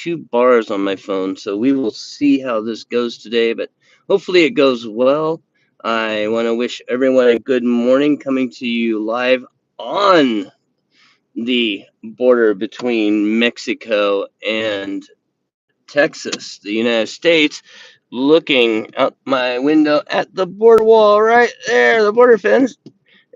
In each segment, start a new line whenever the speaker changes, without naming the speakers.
2 bars on my phone, so we will see how this goes today, but hopefully it goes well. I want to wish everyone a good morning, coming to you live on the border between Mexico and Texas, the United States, looking out my window at the border wall right there, the border fence.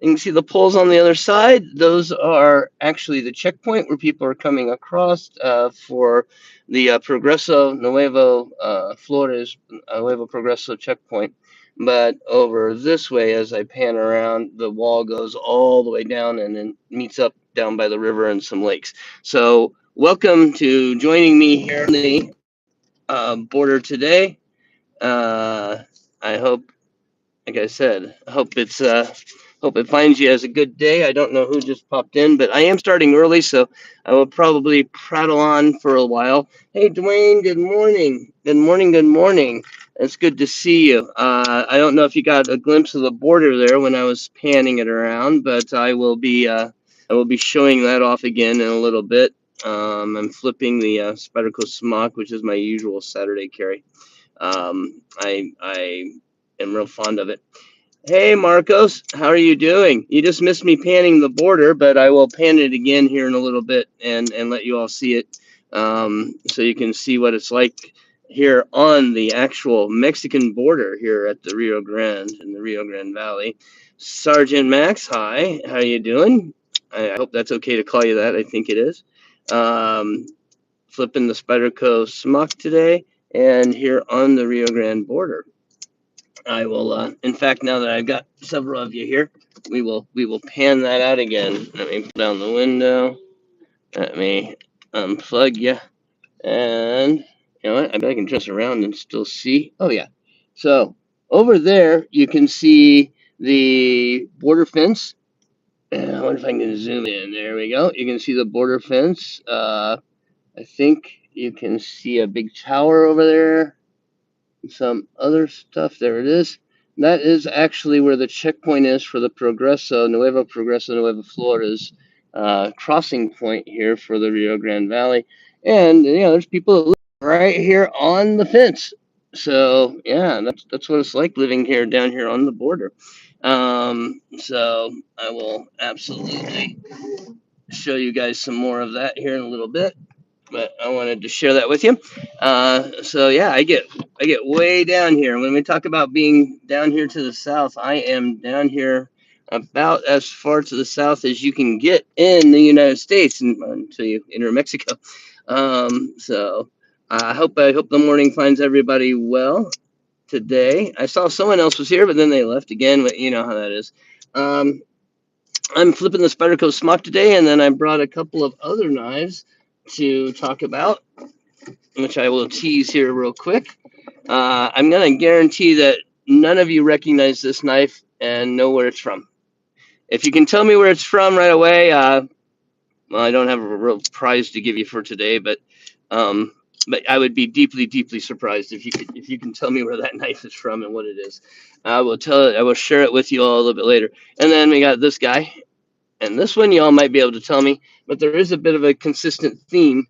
You can see the poles on the other side. Those are actually the checkpoint where people are coming across for the Progreso Nuevo Flores Nuevo Progreso checkpoint. But over this way, as I pan around, the wall goes all the way down and then meets up down by the river and some lakes. So, welcome to joining me here on the border today. Uh, I hope, like I said, hope it finds you as a good day. I don't know who just popped in, but I am starting early, so I will probably prattle on for a while. Hey, Dwayne, good morning. Good morning. Good morning. It's good to see you. I don't know if you got a glimpse of the border there when I was panning it around, but I will be showing that off again in a little bit. I'm flipping the Spyderco Smock, which is my usual Saturday carry. I am real fond of it. Hey Marcos, how are you doing? You just missed me panning the border, but I will pan it again here in a little bit and let you all see it, so you can see what it's like here on the actual Mexican border here at the Rio Grande in the Rio Grande Valley. Sergeant Max, hi, how you doing? I hope that's okay to call you that. I think it is. Um, Flipping the Spyderco Smock today, and here on the Rio Grande border. I will. In fact, now that I've got several of you here, we will pan that out again. Let me put down the window. Let me unplug you, and you know what? I bet I can turn this around and still see. Oh yeah. So over there, you can see the border fence. I wonder if I can zoom in. There we go. You can see the border fence. I think you can see a big tower over there. Some other stuff. There it is. That is actually where the checkpoint is for the Progreso Nuevo Flores crossing point here for the Rio Grande Valley. And, you know, there's people that live right here on the fence. So, yeah, that's what it's like living here down here on the border. So, I will absolutely show you guys some more of that here in a little bit, but I wanted to share that with you. So yeah, I get way down here. When we talk about being down here to the south, I am down here about as far to the south as you can get in the United States until you enter Mexico. So I hope the morning finds everybody well today. I saw someone else was here, but then they left again. But you know how that is. Um, I'm flipping the Spyderco Smock today, and then I brought a couple of other knives to talk about, which I will tease here real quick. I'm going to guarantee that none of you recognize this knife and know where it's from. If you can tell me where it's from right away, well, I don't have a real prize to give you for today, um, but I would be deeply, deeply surprised if you can tell me where that knife is from and what it is. I will share it with you all a little bit later. And then we got this guy, and this one y'all might be able to tell me, but there is a bit of a consistent theme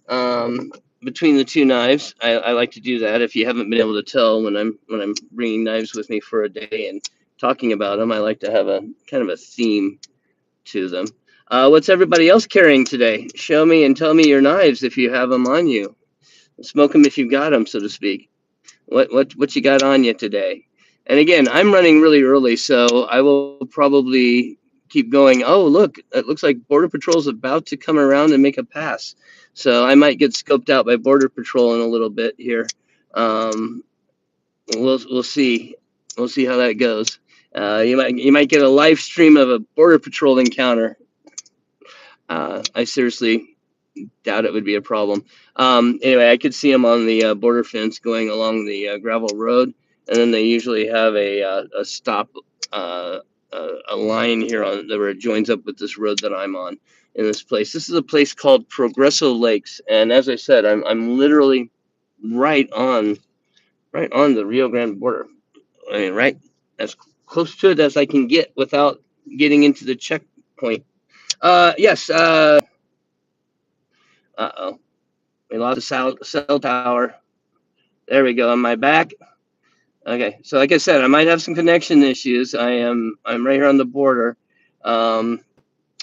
um, between the two knives. I like to do that. If you haven't been able to tell when I'm bringing knives with me for a day and talking about them, I like to have a kind of a theme to them. What's everybody else carrying today? Show me and tell me your knives if you have them on you. Smoke them if you've got them, so to speak. What you got on you today? And again, I'm running really early, so I will probably keep going. Oh, look, it looks like Border Patrol's about to come around and make a pass. So I might get scoped out by Border Patrol in a little bit here. Um, we'll see. We'll see how that goes. You might get a live stream of a Border Patrol encounter. I seriously doubt it would be a problem. Anyway, I could see them on the border fence going along the gravel road, and then they usually have a stop, a line here on where it joins up with this road that I'm on in this place. This is a place called Progreso Lakes, and as I said, I'm literally right on the Rio Grande border. I mean, right as close to it as I can get without getting into the checkpoint. Yes. Uh oh. We lost the cell tower. There we go. Am I back? Okay. So like I said, I might have some connection issues. I'm right here on the border. Um,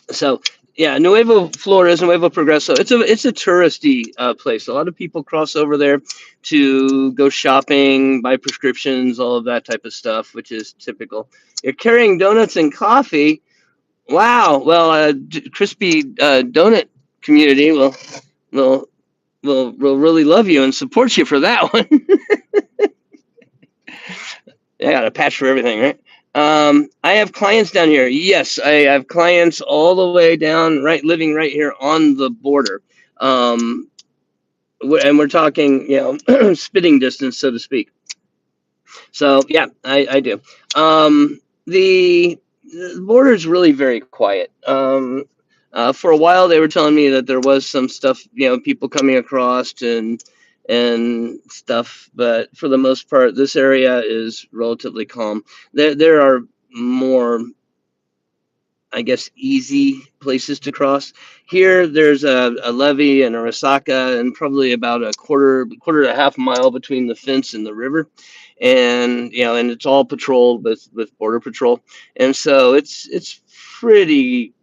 so yeah, Nuevo Flores, Nuevo Progreso. It's a touristy place. A lot of people cross over there to go shopping, buy prescriptions, all of that type of stuff, which is typical. You're carrying donuts and coffee. Wow. Well, crispy donut community will will really love you and support you for that one. I got a patch for everything, right? I have clients down here. Yes, I have clients all the way down, right, living right here on the border. Um, and we're talking, spitting distance, so to speak. So yeah, I do. The border is really very quiet. For a while, they were telling me that there was some stuff, people coming across and stuff, but for the most part, this area is relatively calm. There are more, I guess, easy places to cross. Here, there's a levee and a resaca, and probably about a quarter to a half mile between the fence and the river, and and it's all patrolled with border patrol, and so it's pretty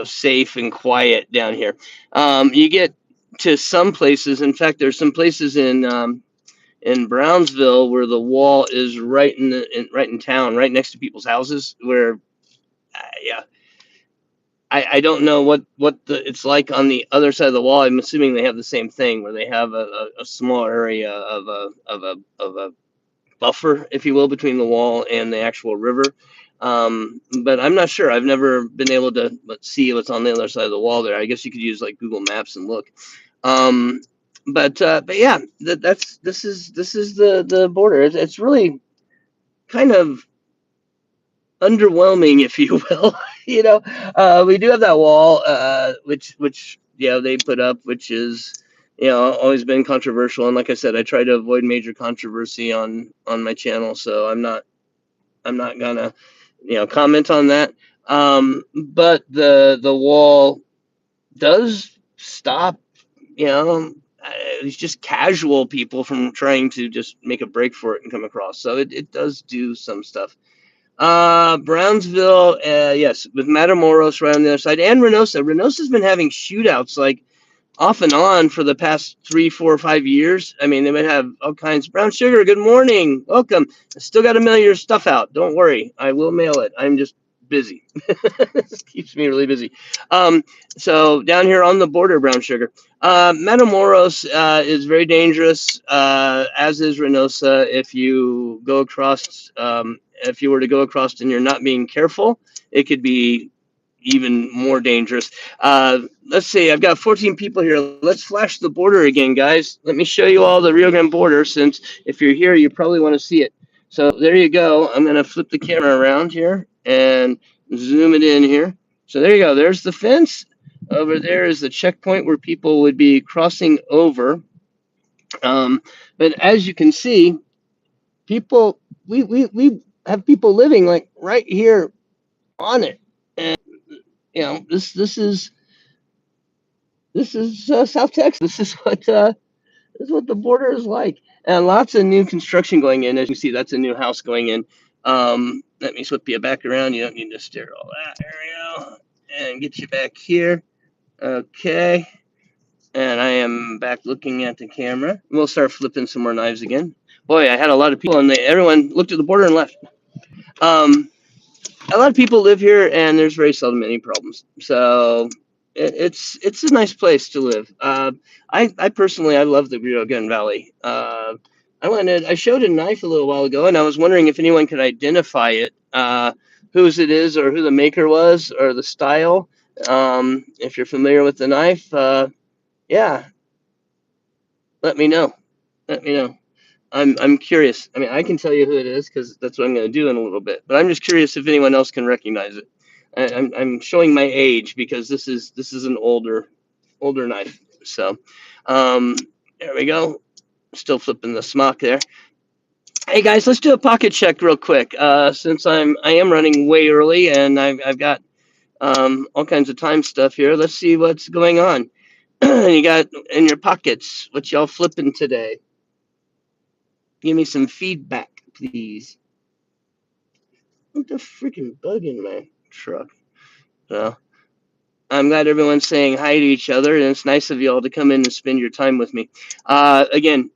safe and quiet down here. You get to some places. In fact, there's some places in Brownsville where the wall is right in town, right next to people's houses, where yeah, I don't know what it's like on the other side of the wall. I'm assuming they have the same thing where they have a small area of a buffer, if you will, between the wall and the actual river. But I'm not sure. I've never been able to see what's on the other side of the wall there. I guess you could use like Google Maps and look. Um, but yeah, this is the border. It's really kind of underwhelming, if you will. We do have that wall, which they put up, which is always been controversial. And like I said, I try to avoid major controversy on my channel, so I'm not gonna comment on that. But the wall does stop it's just casual people from trying to just make a break for it and come across. So it does do some stuff. Brownsville, yes, with Matamoros right on the other side, and Reynosa. Reynosa's been having shootouts like off and on for the past 3, 4, 5 years. I mean, they would have all kinds. Brown Sugar, good morning, welcome. I still got to mail your stuff out. Don't worry, I will mail it. I'm just busy. This keeps me really busy. So down here on the border, Brown Sugar. Matamoros is very dangerous, as is Reynosa. If you go across, if you were to go across and you're not being careful, it could be even more dangerous. Let's see, I've got 14 people here. Let's flash the border again, guys. Let me show you all the Rio Grande border, since if you're here, you probably want to see it. So there you go. I'm going to flip the camera around here and zoom it in here. So there you go. There's the fence. Over there is the checkpoint where people would be crossing over. But as you can see, people, we have people living like right here on it. And this is South Texas. This is what the border is like, and lots of new construction going in. As you see, that's a new house going in. Let me flip you back around. You don't need to stare at all that. There we go, and get you back here. Okay, and I am back looking at the camera. We'll start flipping some more knives again. Boy, I had a lot of people, and everyone looked at the border and left. A lot of people live here, and there's very seldom any problems. So it's a nice place to live. I personally I love the Rio Grande Valley. I showed a knife a little while ago, and I was wondering if anyone could identify it, whose it is, or who the maker was, or the style. If you're familiar with the knife, yeah, let me know. Let me know. I'm curious. I mean, I can tell you who it is because that's what I'm going to do in a little bit. But I'm just curious if anyone else can recognize it. I'm showing my age because this is an older knife. So there we go. Still flipping the smock there. Hey guys, let's do a pocket check real quick. Since I am running way early and I've got all kinds of time stuff here. Let's see what's going on. You got in your pockets? What y'all flipping today? Give me some feedback, please. What the freaking bug in my truck? Well, I'm glad everyone's saying hi to each other, and it's nice of you all to come in and spend your time with me. Again,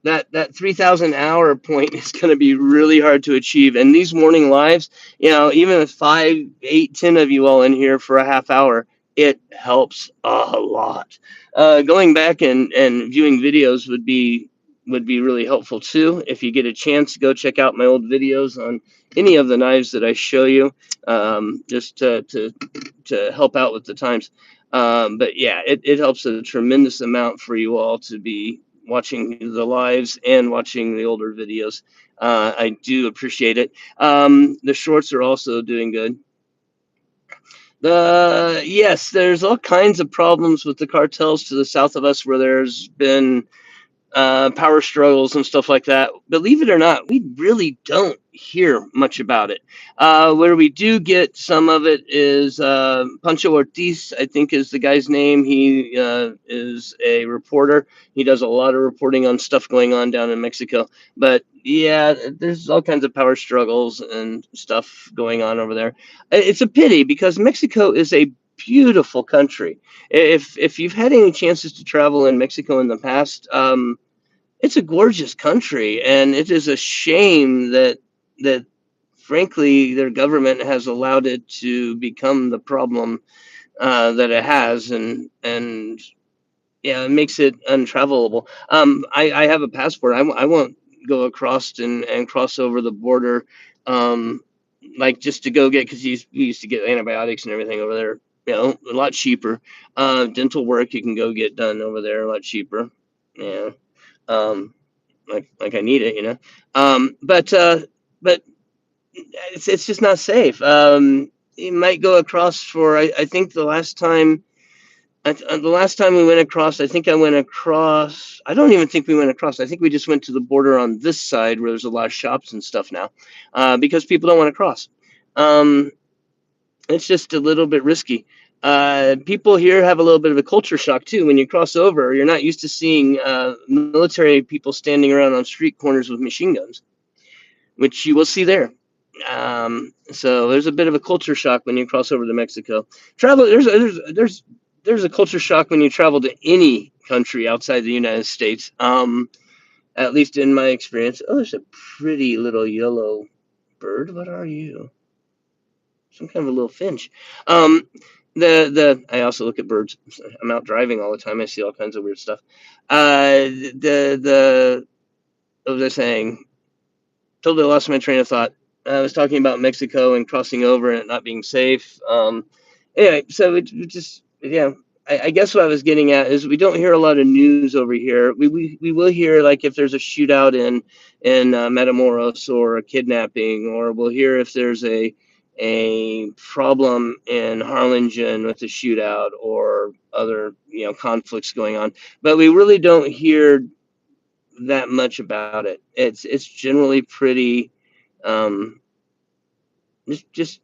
that 3,000 hour point is going to be really hard to achieve. And these morning lives, even with 5, 8, 10 of you all in here for a half hour, it helps a lot. Going back and viewing videos would be really helpful too. If you get a chance, go check out my old videos on any of the knives that I show you, just to help out with the times. But yeah, it helps a tremendous amount for you all to be watching the lives and watching the older videos. I do appreciate it. The shorts are also doing good. Yes, there's all kinds of problems with the cartels to the south of us where there's been power struggles and stuff like that. Believe it or not, we really don't hear much about it. Where we do get some of it is Pancho Ortiz, I think is the guy's name. He is a reporter. He does a lot of reporting on stuff going on down in Mexico. But yeah, there's all kinds of power struggles and stuff going on over there. It's a pity because Mexico is a beautiful country. If you've had any chances to travel in Mexico in the past, it's a gorgeous country, and it is a shame that frankly their government has allowed it to become the problem that it has, and yeah, it makes it untravelable. I have a passport. I won't go across and cross over the border, um, like just to go get because we used to get antibiotics and everything over there. A lot cheaper. Dental work you can go get done over there a lot cheaper. Yeah. Um, like I need it. But it's just not safe. You might go across for I think the last time we went across, I think I went across. I don't even think we went across. I think we just went to the border on this side where there's a lot of shops and stuff now, because people don't want to cross. Um, it's just a little bit risky. People here have a little bit of a culture shock too. When you cross over, you're not used to seeing military people standing around on street corners with machine guns, which you will see there. So there's a bit of a culture shock when you cross over to Mexico. Travel there's a culture shock when you travel to any country outside the United States. At least in my experience. Oh, there's a pretty little yellow bird. What are you? Some kind of a little finch. Um, the I also look at birds. I'm out driving all the time. I see all kinds of weird stuff. The what was I saying? Totally lost my train of thought. I was talking about Mexico and crossing over and it not being safe. Anyway, so it just yeah. I guess what I was getting at is we don't hear a lot of news over here. We will hear like if there's a shootout in Matamoros or a kidnapping, or we'll hear if there's a problem in Harlingen with a shootout or other conflicts going on. But we really don't hear that much about it. It's generally pretty um, just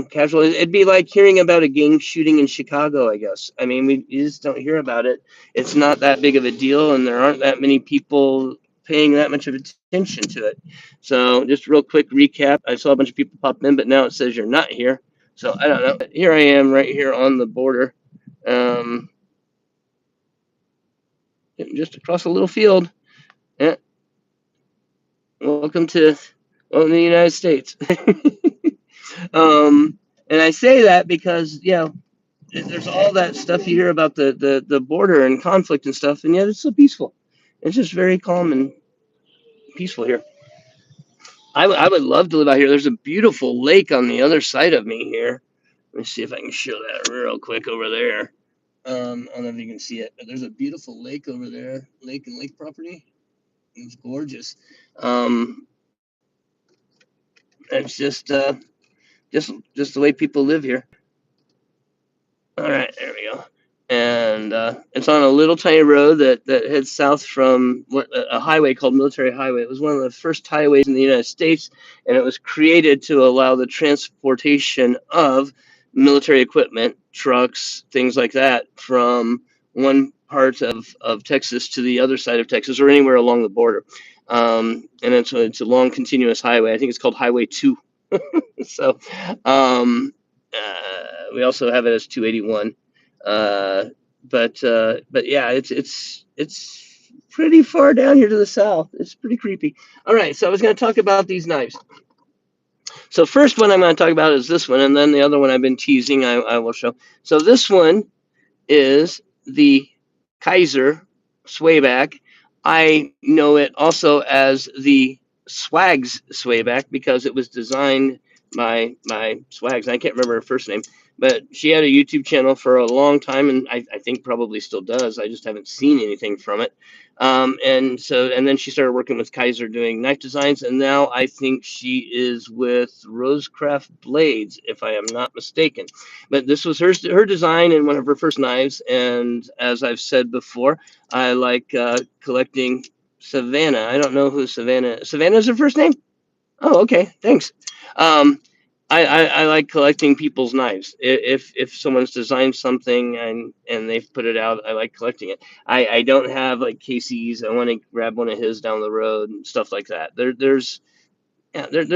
casual. It'd be like hearing about a gang shooting in Chicago, I guess. I mean, you just don't hear about it. It's not that big of a deal, and there aren't that many people paying that much of attention to it. So, just real quick recap. I saw a bunch of people pop in, but now it says you're not here. So I don't know. But here I am, right here on the border, um, just across a little field. Yeah, welcome to the United States. And I say that because there's all that stuff you hear about the border and conflict and stuff, and yet it's so peaceful. It's just very calm and peaceful here. I would love to live out here. There's a beautiful lake on the other side of me here. Let me see if I can show that real quick over there. I don't know if you can see it, but there's a beautiful lake over there, lake and lake property. It's gorgeous. Um, it's just the way people live here. All right, there we go. And it's on a little tiny road that heads south from a highway called Military Highway. It was one of the first highways in the United States, and it was created to allow the transportation of military equipment, trucks, things like that, from one part of Texas to the other side of Texas or anywhere along the border. And it's a long continuous highway. I think it's called Highway 2. So we also have it as 281. But yeah, it's pretty far down here to the south. It's pretty creepy. All right, so I was going to talk about these knives. So first one I'm going to talk about is this one, and then the other one I've been teasing I will show. So this one is the Kaiser swayback. I know it also as the Swags swayback because it was designed by Swags. I can't remember her first name, but she had a YouTube channel for a long time, and I think probably still does. I just haven't seen anything from it. And then she started working with Kaiser doing knife designs, and now I think she is with Rosecraft Blades, if I am not mistaken. But this was her design and one of her first knives, and as I've said before, I like collecting Savannah. I don't know who Savannah. Savannah's her first name? Oh, okay. Thanks. Um, I like collecting people's knives. If someone's designed something and they've put it out, I like collecting it. I don't have like Casey's. I want to grab one of his down the road and stuff like that. There's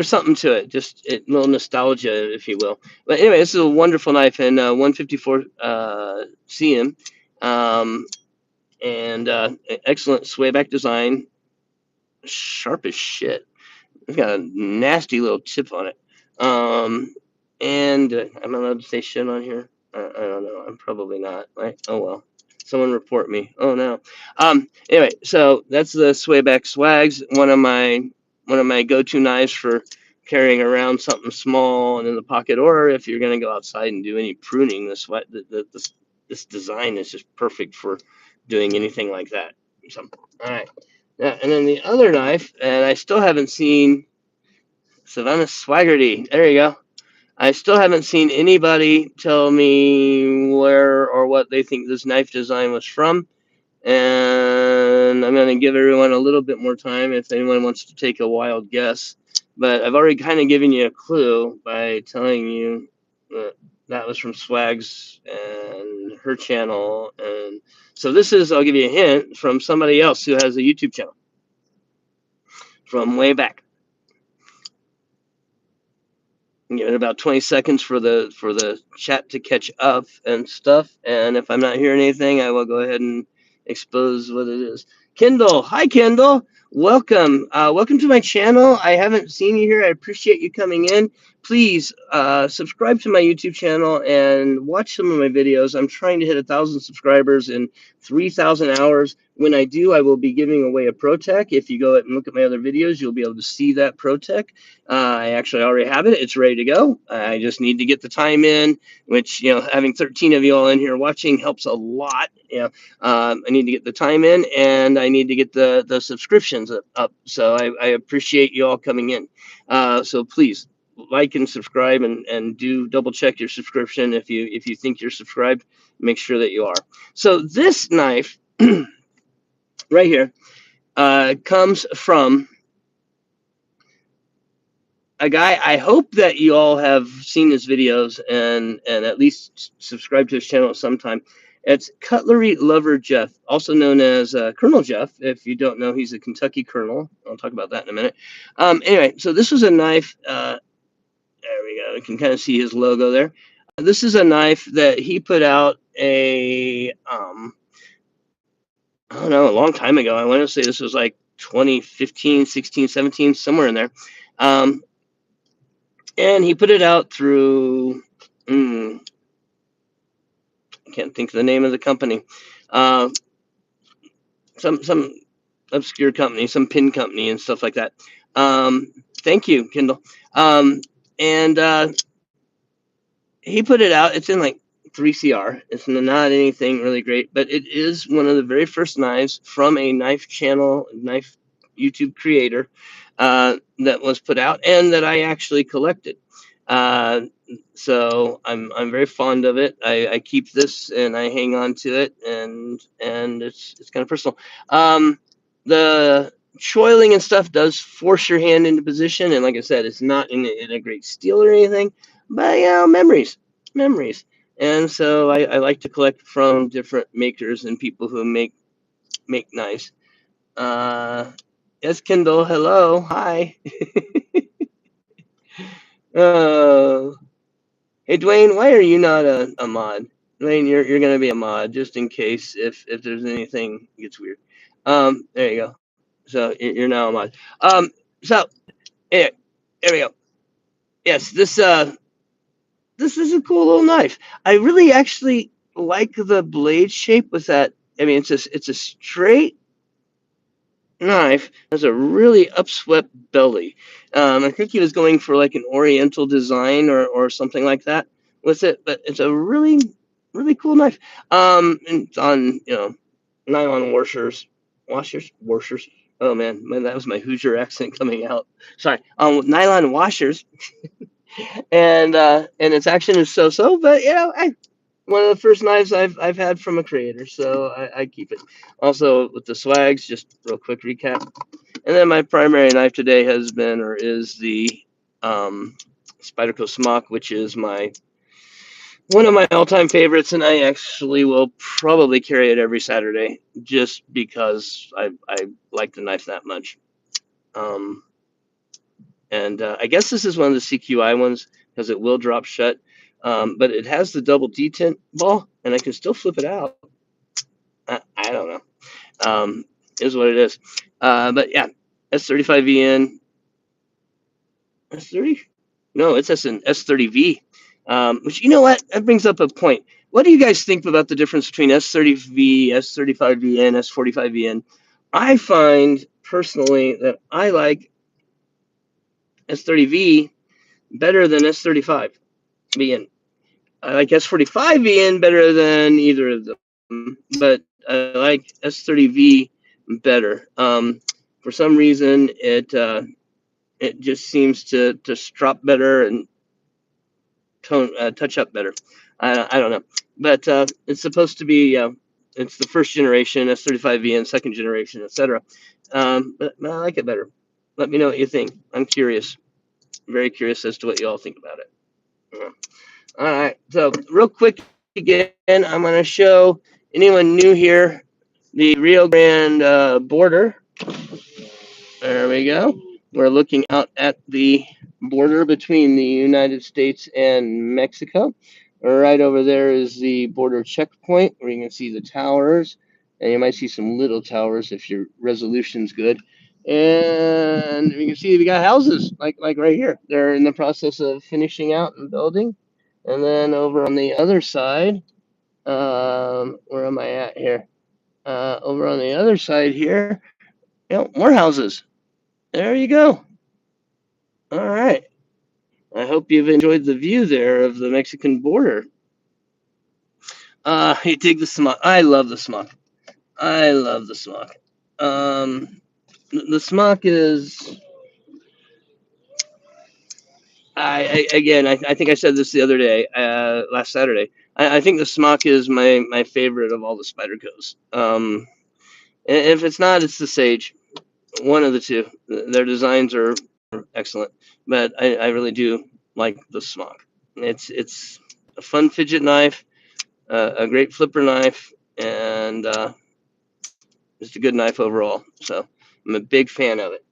something to it, just a little nostalgia, if you will. But anyway, this is a wonderful knife in 154 CM, and excellent swayback design, sharp as shit. It's got a nasty little tip on it. And I'm allowed to say shit on here. I don't know. I'm probably not. Right? Oh well. Someone report me. Oh no. Anyway, so that's the Swayback Swags. One of my go-to knives for carrying around something small and in the pocket, or if you're going to go outside and do any pruning. This design is just perfect for doing anything like that. So, all right. Yeah, and then the other knife, and I still haven't seen Savannah Swaggerty. There you go. I still haven't seen anybody tell me where or what they think this knife design was from. And I'm going to give everyone a little bit more time if anyone wants to take a wild guess. But I've already kind of given you a clue by telling you that that was from Swags and her channel. And so this is, I'll give you a hint, from somebody else who has a YouTube channel from way back. Give it about 20 seconds for the chat to catch up and stuff. And if I'm not hearing anything, I will go ahead and expose what it is. Kendall, hi Kendall, welcome. Welcome to my channel. I haven't seen you here. I appreciate you coming in. Please subscribe to my YouTube channel and watch some of my videos. I'm trying to hit 1,000 subscribers in 3,000 hours. When I do, I will be giving away a Pro Tech. If you go and look at my other videos, you'll be able to see that Pro Tech. I actually already have it. It's ready to go. I just need to get the time in, which, having 13 of you all in here watching helps a lot. I need to get the time in, and I need to get the subscriptions up. So I appreciate you all coming in. So please like and subscribe, and do double check your subscription. If you think you're subscribed, make sure that you are. So this knife right here comes from a guy. I hope that you all have seen his videos and at least subscribe to his channel at some time. It's Cutlery Lover Jeff, also known as Colonel Jeff. If you don't know, he's a Kentucky colonel. I'll talk about that in a minute. Anyway, so this was a knife. There we go. You can kind of see his logo there. This is a knife that he put out I don't know, a long time ago. I want to say this was like 2015, 16, 17, somewhere in there. And he put it out through, I can't think of the name of the company. Some obscure company, some pin company and stuff like that. Thank you, Kendall. And he put it out. It's in like 3CR. It's not anything really great, but it is one of the very first knives from a knife channel, knife YouTube creator that was put out and that I actually collected. So I'm very fond of it. I keep this and I hang on to it, and it's kind of personal. The choiling and stuff does force your hand into position, and like I said, it's not in a great steel or anything, but memories. and so I like to collect from different makers and people who make knives. Uh, yes, Kendall. Hello. Hi. Uh, hey, Dwayne. Why are you not a mod? Dwayne, you're gonna be a mod just in case if there's anything gets weird. There you go. So you're now a mod. So yeah, there we go. Yes, this is a cool little knife. I really actually like the blade shape with that. I mean, it's a straight knife has a really upswept belly. I think he was going for like an oriental design or something like that with it, but it's a really cool knife. And it's on nylon washers. Oh man, that was my Hoosier accent coming out. Sorry, nylon washers, and its action is so. But one of the first knives I've had from a creator, so I keep it. Also with the swags, just real quick recap. And then my primary knife today has been or is the um, Spyderco Smock, which is my one of my all-time favorites, and I actually will probably carry it every Saturday just because I like the knife that much. Um, and I guess this is one of the CQI ones because it will drop shut, but it has the double detent ball, and I can still flip it out. I don't know. Is what it is. But yeah, S35VN S30? No, it's S an S30V. Which you know what? That brings up a point. What do you guys think about the difference between S30V, S35V, and S45VN? I find personally that I like S30V better than S35VN. I like S45VN better than either of them, but I like S30V better. For some reason, it just seems to strop better and touch up better. I don't know, but it's supposed to be. It's the first generation S35V and second generation, etc. But I like it better. Let me know what you think. I'm curious, very curious as to what you all think about it. All right, so real quick again, I'm going to show anyone new here the Rio Grande border. There we go. We're looking out at the border between the United States and Mexico. Right over there is the border checkpoint where you can see the towers, and you might see some little towers if your resolution's good. And you can see we got houses like right here. They're in the process of finishing out and building. And then over on the other side, where am I at here? Over on the other side here, more houses. There you go. All right. I hope you've enjoyed the view there of the Mexican border. You dig the smock? I love the smock. I love the smock. The smock is. I think I said this the other day, last Saturday. I think the smock is my favorite of all the Spydercos. If it's not, it's the Sage. One of the two. Their designs are excellent, but I really do like the smock. It's a fun fidget knife, a great flipper knife, and just a good knife overall. So I'm a big fan of it.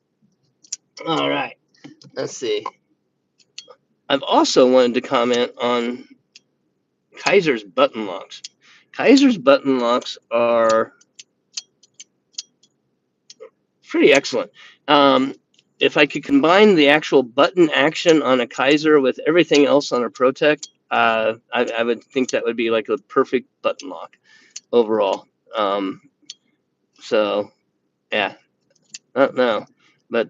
All right, let's see. I've also wanted to comment on Kaiser's button locks. Kaiser's button locks are pretty excellent. Um, if I could combine the actual button action on a Kaiser with everything else on a ProTech, I would think that would be like a perfect button lock overall. So yeah, no, but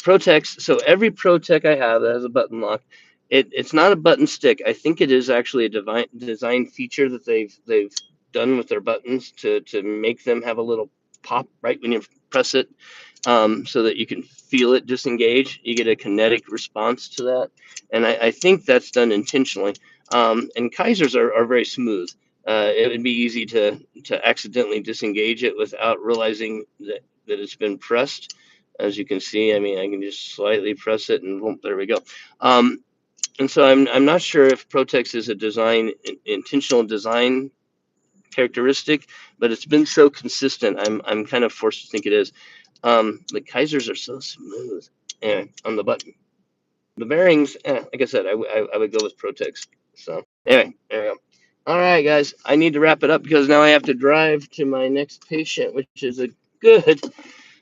ProTechs. So every ProTech I have that has a button lock, it's not a button stick. I think it is actually a design feature that they've done with their buttons to make them have a little pop right when you press it, so that you can feel it disengage. You get a kinetic response to that, and I think that's done intentionally. And Kaisers are very smooth. It would be easy to accidentally disengage it without realizing that it's been pressed. As you can see, I mean, I can just slightly press it, and boom, there we go. Um, And so I'm not sure if Protex is a intentional design characteristic, but it's been so consistent. I'm kind of forced to think it is. The Kaisers are so smooth. Anyway, on the button, the bearings. Like I said, I would go with Protex. So anyway, there we go. All right, guys, I need to wrap it up because now I have to drive to my next patient, which is a good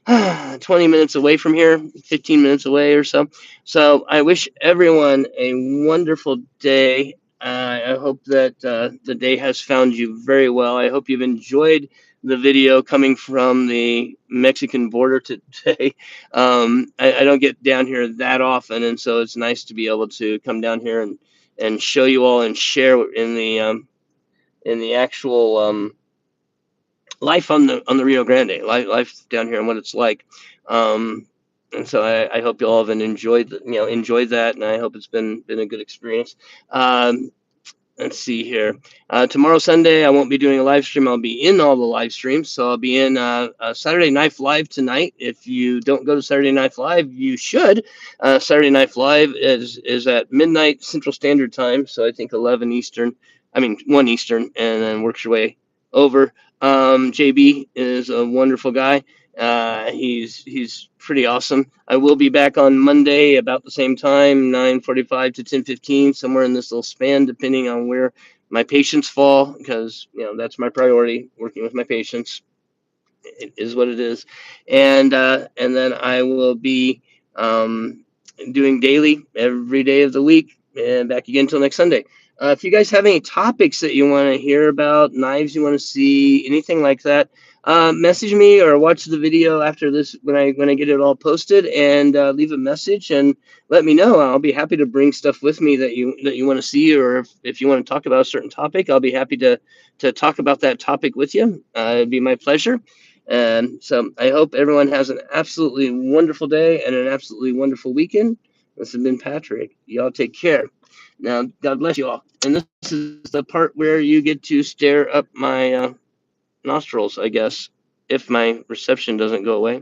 20 minutes away from here, 15 minutes away or so. So I wish everyone a wonderful day. I hope that the day has found you very well. I hope you've enjoyed the video coming from the Mexican border today. I don't get down here that often, and so it's nice to be able to come down here and show you all and share in the actual life on the Rio Grande, life down here and what it's like. And so I hope you all have enjoyed that, and I hope it's been a good experience. Um, let's see here. Tomorrow, Sunday, I won't be doing a live stream. I'll be in all the live streams. So I'll be in Saturday Night Live tonight. If you don't go to Saturday Night Live, you should. Saturday Night Live is at midnight Central Standard Time. So I think 11 Eastern. I mean 1 Eastern, and then works your way over. JB is a wonderful guy. He's pretty awesome. I will be back on Monday about the same time, 9:45 to 10:15, somewhere in this little span, depending on where my patients fall, because that's my priority, working with my patients. It is what it is, and then I will be doing daily every day of the week, and back again until next Sunday. If you guys have any topics that you want to hear about, knives you want to see, anything like that, message me or watch the video after this when I get it all posted, and leave a message and let me know. I'll be happy to bring stuff with me that you want to see, or if you want to talk about a certain topic, I'll be happy to talk about that topic with you. It'd be my pleasure. And so I hope everyone has an absolutely wonderful day and an absolutely wonderful weekend. This has been Patrick. Y'all take care. Now, God bless you all. And this is the part where you get to stare up my nostrils, I guess, if my reception doesn't go away.